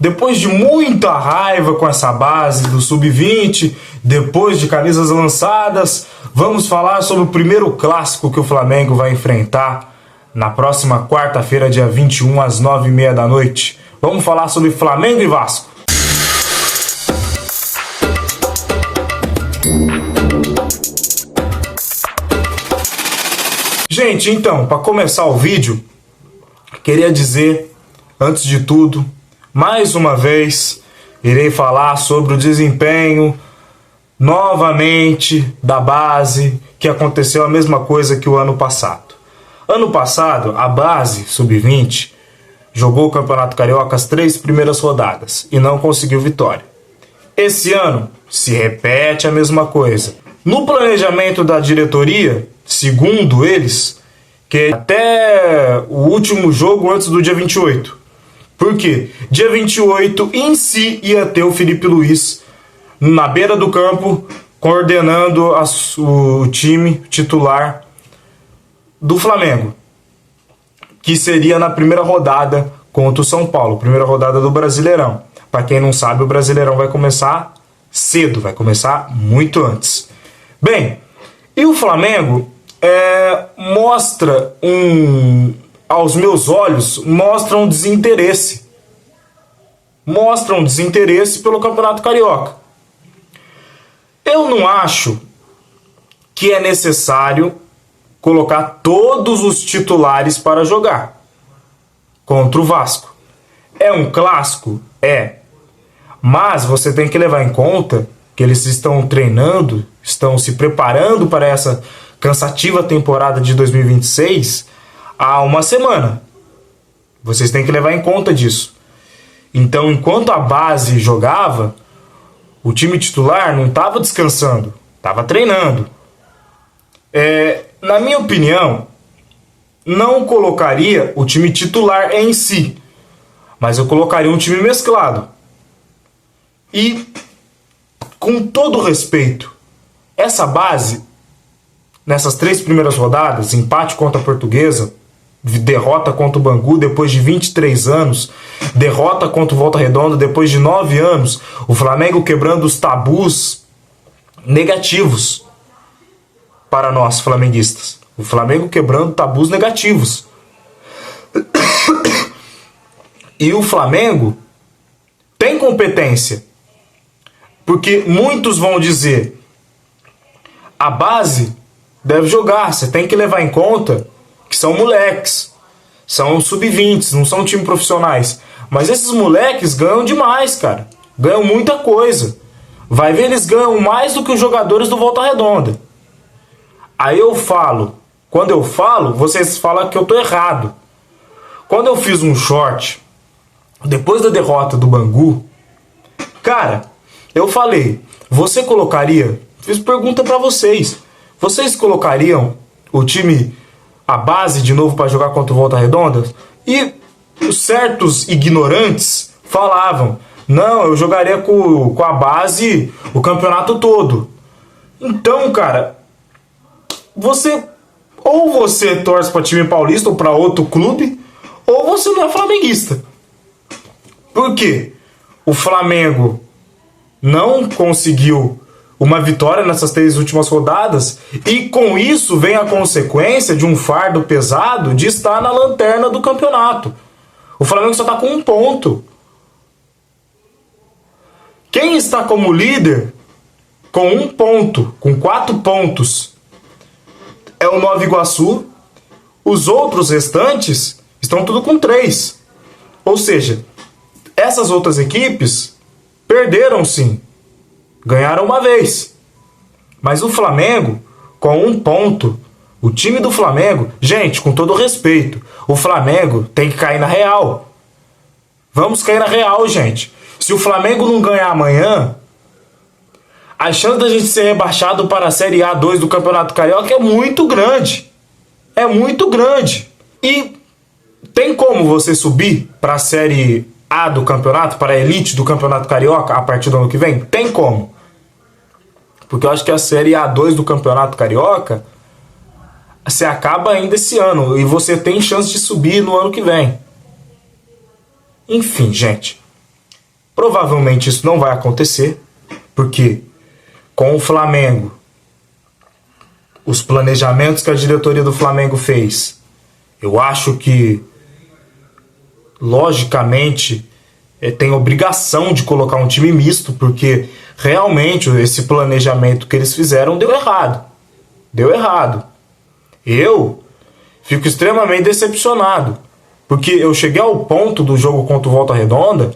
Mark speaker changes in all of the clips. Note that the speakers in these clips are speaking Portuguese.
Speaker 1: Depois de muita raiva com essa base do Sub-20, depois de camisas lançadas, vamos falar sobre o primeiro clássico que o Flamengo vai enfrentar na próxima quarta-feira, dia 21, às 9h30 da noite. Vamos falar sobre Flamengo e Vasco. Gente, então, para começar o vídeo, queria dizer, antes de tudo, mais uma vez, irei falar sobre o desempenho, novamente, da base, que aconteceu a mesma coisa que o ano passado. Ano passado, a base Sub-20 jogou o Campeonato Carioca as 3 primeiras rodadas e não conseguiu vitória. Esse ano, se repete a mesma coisa. No planejamento da diretoria, segundo eles, que até o último jogo antes do dia 28. Por quê? Dia 28 em si ia ter o Felipe Luiz na beira do campo, coordenando o time titular do Flamengo, que seria na primeira rodada contra o São Paulo, primeira rodada do Brasileirão. Para quem não sabe, o Brasileirão vai começar cedo, vai começar muito antes. Bem, e o Flamengo mostra aos meus olhos, mostra um desinteresse. Mostra um desinteresse pelo Campeonato Carioca. Eu não acho que é necessário colocar todos os titulares para jogar contra o Vasco. É um clássico? É. Mas você tem que levar em conta que eles estão treinando, estão se preparando para essa cansativa temporada de 2026 há uma semana. Vocês têm que levar em conta disso. Então, enquanto a base jogava, o time titular não estava descansando, estava treinando. Na minha opinião, não colocaria o time titular em si, mas eu colocaria um time mesclado. E, com todo respeito, essa base, nessas 3 primeiras rodadas, empate contra a Portuguesa, derrota contra o Bangu depois de 23 anos, derrota contra o Volta Redonda depois de 9 anos, o Flamengo quebrando os tabus negativos para nós flamenguistas. O Flamengo quebrando tabus negativos. E o Flamengo tem competência. Porque muitos vão dizer, a base deve jogar, você tem que levar em conta que são moleques, são sub-20, não são time profissionais. Mas esses moleques ganham demais, cara. Ganham muita coisa. Vai ver, eles ganham mais do que os jogadores do Volta Redonda. Aí eu falo, quando eu falo, vocês falam que eu tô errado. Quando eu fiz um short, depois da derrota do Bangu, cara, eu falei, você colocaria, fiz pergunta pra vocês colocariam o time, a base de novo para jogar contra o Volta Redonda? E certos ignorantes falavam, não, eu jogaria com a base o campeonato todo. Então, cara, você torce para time paulista ou para outro clube, ou você não é flamenguista. Por quê? O Flamengo não conseguiu uma vitória nessas 3 últimas rodadas, e com isso vem a consequência de um fardo pesado de estar na lanterna do campeonato. O Flamengo só está com 1 ponto. Quem está como líder com 1 ponto, com 4 pontos, é o Nova Iguaçu. Os outros restantes estão tudo com 3. Ou seja, essas outras equipes perderam sim. Ganharam uma vez. Mas o Flamengo, com 1 ponto, o time do Flamengo, gente, com todo respeito, o Flamengo tem que cair na real. Vamos cair na real, gente. Se o Flamengo não ganhar amanhã, a chance da gente ser rebaixado para a Série A2 do Campeonato Carioca é muito grande. É muito grande. E tem como você subir para a Série A do campeonato, para a elite do Campeonato Carioca a partir do ano que vem? Tem como. Porque eu acho que a Série A2 do Campeonato Carioca você acaba ainda esse ano e você tem chance de subir no ano que vem. Enfim, gente. Provavelmente isso não vai acontecer, porque com o Flamengo, os planejamentos que a diretoria do Flamengo fez, eu acho que, logicamente, tem obrigação de colocar um time misto, porque realmente esse planejamento que eles fizeram deu errado. Deu errado. Eu fico extremamente decepcionado, porque eu cheguei ao ponto do jogo contra o Volta Redonda,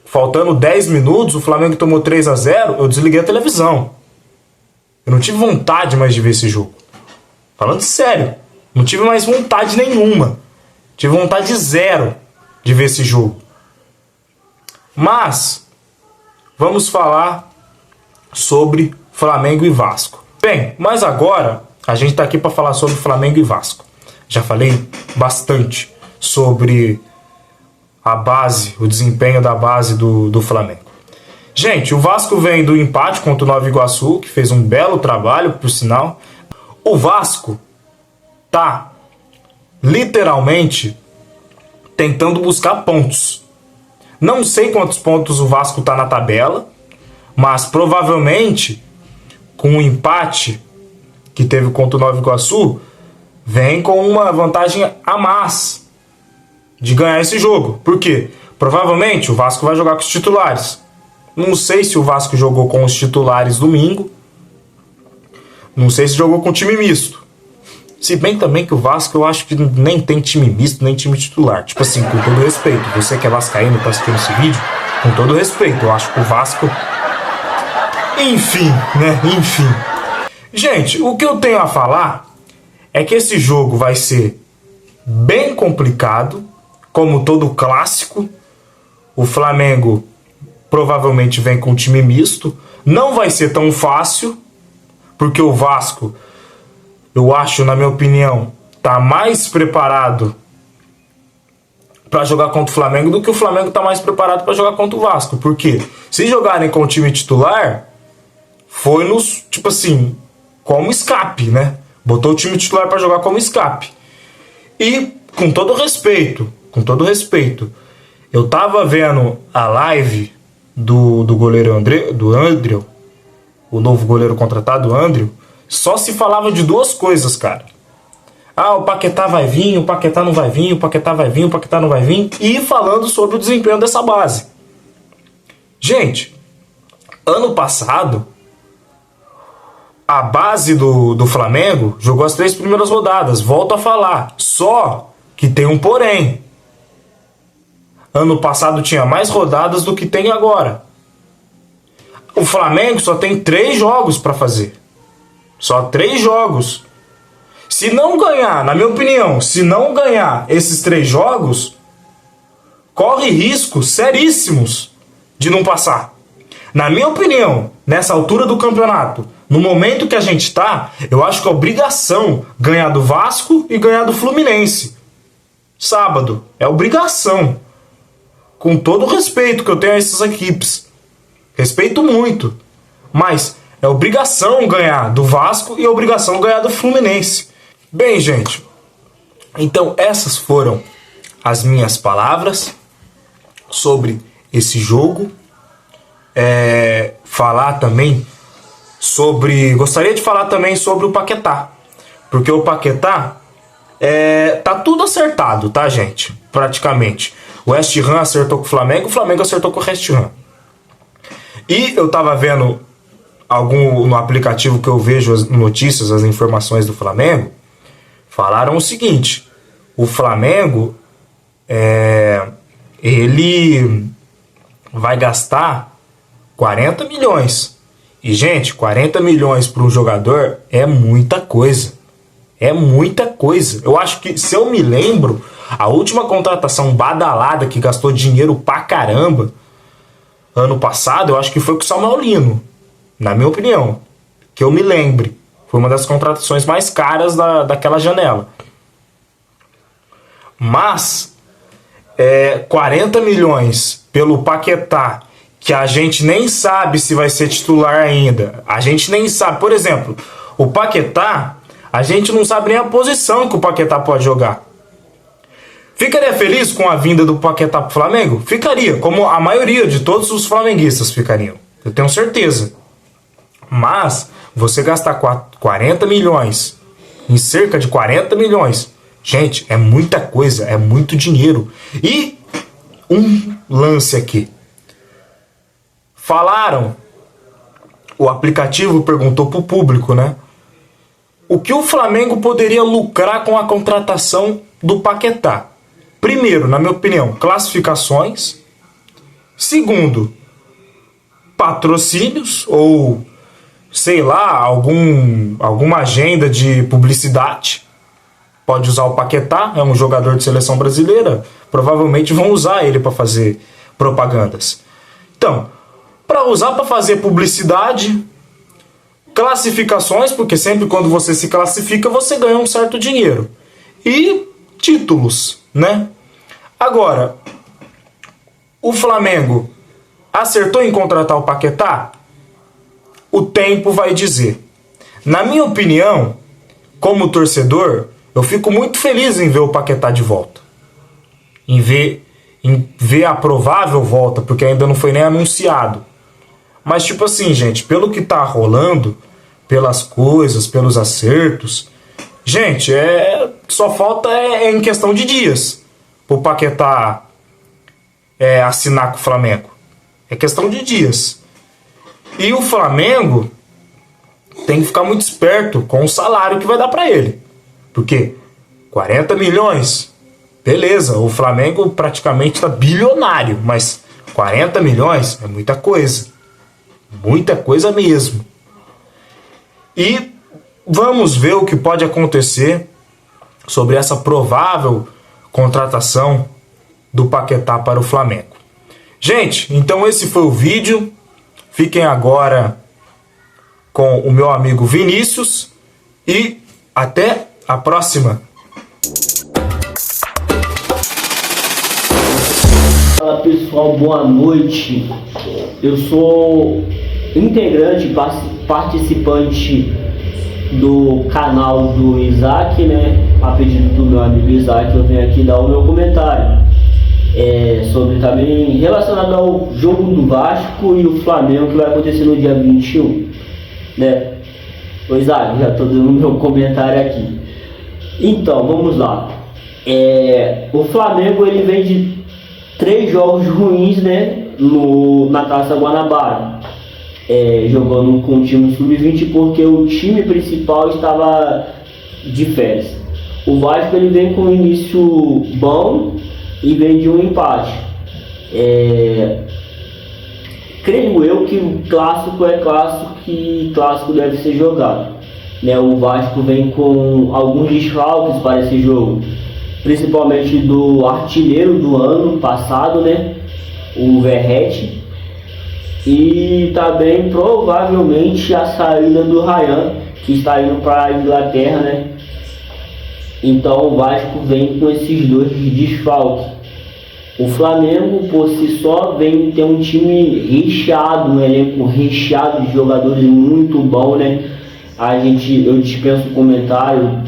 Speaker 1: faltando 10 minutos, o Flamengo tomou 3-0, eu desliguei a televisão. Eu não tive vontade mais de ver esse jogo. Falando sério, não tive mais vontade nenhuma. Tive vontade zero de ver esse jogo. Mas vamos falar sobre Flamengo e Vasco. Bem, mas agora a gente está aqui para falar sobre Flamengo e Vasco. Já falei bastante sobre a base, o desempenho da base do Flamengo. Gente, o Vasco vem do empate contra o Nova Iguaçu, que fez um belo trabalho, por sinal. O Vasco tá literalmente tentando buscar pontos. Não sei quantos pontos o Vasco tá na tabela, mas provavelmente com o empate que teve contra o Nova Iguaçu, vem com uma vantagem a mais de ganhar esse jogo. Por quê? Provavelmente o Vasco vai jogar com os titulares. Não sei se o Vasco jogou com os titulares domingo. Não sei se jogou com time misto. Se bem também que o Vasco, eu acho que nem tem time misto, nem time titular. Tipo assim, com todo respeito. Você que é vascaíno, tá assistindo esse vídeo, com todo respeito. Eu acho que o Vasco... Enfim, né? Enfim. Gente, o que eu tenho a falar é que esse jogo vai ser bem complicado, como todo clássico. O Flamengo provavelmente vem com um time misto. Não vai ser tão fácil, porque o Vasco, eu acho, na minha opinião, tá mais preparado para jogar contra o Flamengo do que o Flamengo tá mais preparado para jogar contra o Vasco. Porque se jogarem com o time titular, foi nos, tipo assim, como escape, né? Botou o time titular para jogar como escape. E com todo respeito, eu tava vendo a live do goleiro André, o novo goleiro contratado, André. Só se falava de duas coisas, cara. Ah, o Paquetá vai vir, o Paquetá não vai vir, o Paquetá vai vir, o Paquetá não vai vir. E falando sobre o desempenho dessa base. Gente, ano passado, a base do Flamengo jogou as 3 primeiras rodadas. Volto a falar. Só que tem um porém. Ano passado tinha mais rodadas do que tem agora. O Flamengo só tem 3 jogos para fazer. Só 3 jogos. Se não ganhar, na minha opinião, se não ganhar esses 3 jogos, corre riscos seríssimos de não passar. Na minha opinião, nessa altura do campeonato, no momento que a gente tá, eu acho que é obrigação ganhar do Vasco e ganhar do Fluminense. Sábado. É obrigação. Com todo o respeito que eu tenho a essas equipes. Respeito muito. Mas é obrigação ganhar do Vasco e é obrigação ganhar do Fluminense. Bem, gente. Então essas foram as minhas palavras sobre esse jogo. Gostaria de falar também sobre o Paquetá. Porque o Paquetá tá tudo acertado, tá, gente? Praticamente. O West Ham acertou com o Flamengo acertou com o West Ham. E eu tava vendo no aplicativo que eu vejo as notícias, as informações do Flamengo, falaram o seguinte: o Flamengo ele vai gastar 40 milhões. E, gente, 40 milhões para um jogador é muita coisa. É muita coisa. Eu acho que, se eu me lembro, a última contratação badalada que gastou dinheiro pra caramba ano passado, eu acho que foi com o Samuel Lino. Na minha opinião. Que eu me lembre. Foi uma das contratações mais caras daquela janela. Mas 40 milhões pelo Paquetá, que a gente nem sabe se vai ser titular ainda. A gente nem sabe. Por exemplo, o Paquetá, a gente não sabe nem a posição que o Paquetá pode jogar. Ficaria feliz com a vinda do Paquetá pro Flamengo? Ficaria, como a maioria de todos os flamenguistas ficariam. Eu tenho certeza. Mas você gastar 40 milhões em cerca de 40 milhões, gente, é muita coisa, é muito dinheiro. E um lance aqui. Falaram, o aplicativo perguntou pro público, né? O que o Flamengo poderia lucrar com a contratação do Paquetá? Primeiro, na minha opinião, classificações. Segundo, patrocínios ou, sei lá, alguma agenda de publicidade. Pode usar o Paquetá, é um jogador de seleção brasileira. Provavelmente vão usar ele para fazer propagandas. Então, para usar para fazer publicidade, classificações, porque sempre quando você se classifica, você ganha um certo dinheiro. E títulos, né? Agora, o Flamengo acertou em contratar o Paquetá? O tempo vai dizer. Na minha opinião, como torcedor, eu fico muito feliz em ver o Paquetá de volta. Em ver a provável volta, porque ainda não foi nem anunciado. Mas tipo assim, gente, pelo que tá rolando, pelas coisas, pelos acertos, gente, só falta em questão de dias pro Paquetá assinar com o Flamengo. É questão de dias. E o Flamengo tem que ficar muito esperto com o salário que vai dar para ele. Porque 40 milhões, beleza, o Flamengo praticamente está bilionário, mas 40 milhões é muita coisa. Muita coisa mesmo. E vamos ver o que pode acontecer sobre essa provável contratação do Paquetá para o Flamengo. Gente, então esse foi o vídeo. Fiquem agora com o meu amigo Vinícius e até a próxima.
Speaker 2: Fala pessoal, boa noite. Eu sou integrante, participante do canal do Isaac, né? A pedido do meu amigo Isaac, eu venho aqui dar o meu comentário sobre também relacionado ao jogo do Vasco e o Flamengo que vai acontecer no dia 21, né? O Isaac, já estou dando o meu comentário aqui. Então, vamos lá. O Flamengo ele vem de 3 jogos ruins, né? Na Taça Guanabara. Jogando com o time sub-20 porque o time principal estava de férias. O Vasco ele vem com um início bom e vem de um empate. Creio eu que o clássico é clássico que clássico deve ser jogado, né? O Vasco vem com alguns desfalques para esse jogo, principalmente do artilheiro do ano passado, né? O Verratti. E também provavelmente a saída do Ryan, que está indo para a Inglaterra, né? Então o Vasco vem com esses 2 desfalques. O Flamengo por si só vem ter um time recheado, um elenco recheado de jogadores muito bom, né? Eu dispenso comentário,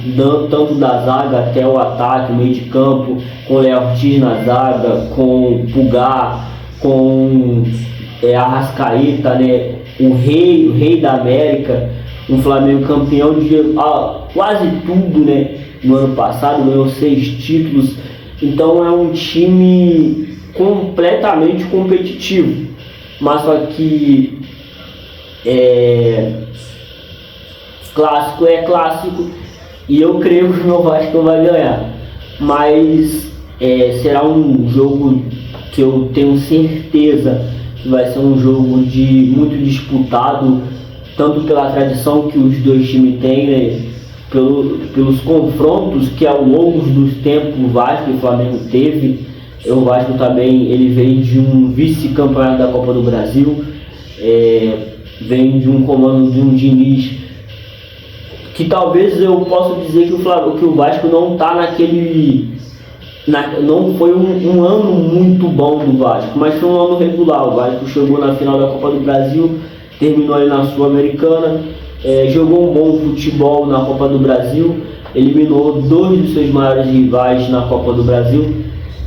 Speaker 2: tanto da zaga até o ataque, o meio de campo, com o Léo Ortiz na zaga, com o Pulgar, com Arrascaeta, né? O rei da América, um Flamengo campeão de quase tudo, né? No ano passado, ganhou 6 títulos. Então é um time completamente competitivo. Mas só que clássico é clássico e eu creio que o meu Vasco vai ganhar. Mas será um jogo que eu tenho certeza que vai ser um jogo muito disputado, tanto pela tradição que os 2 times têm, né? Pelos confrontos que ao longo dos tempos o Vasco e o Flamengo teve. O Vasco também ele vem de um vice-campeonato da Copa do Brasil, vem de um comando de um Diniz que talvez eu possa dizer que o Vasco não está não foi um ano muito bom do Vasco, mas foi um ano regular. O Vasco chegou na final da Copa do Brasil, terminou ali na Sul-Americana, jogou um bom futebol na Copa do Brasil, eliminou dois dos seus maiores rivais na Copa do Brasil,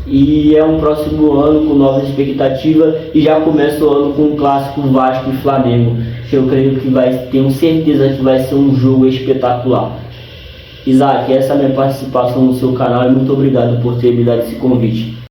Speaker 2: e é um próximo ano com novas expectativas, e já começa o ano com um clássico Vasco e Flamengo, que eu creio que tenho certeza que vai ser um jogo espetacular. Isaac, essa é a minha participação no seu canal e muito obrigado por ter me dado esse convite.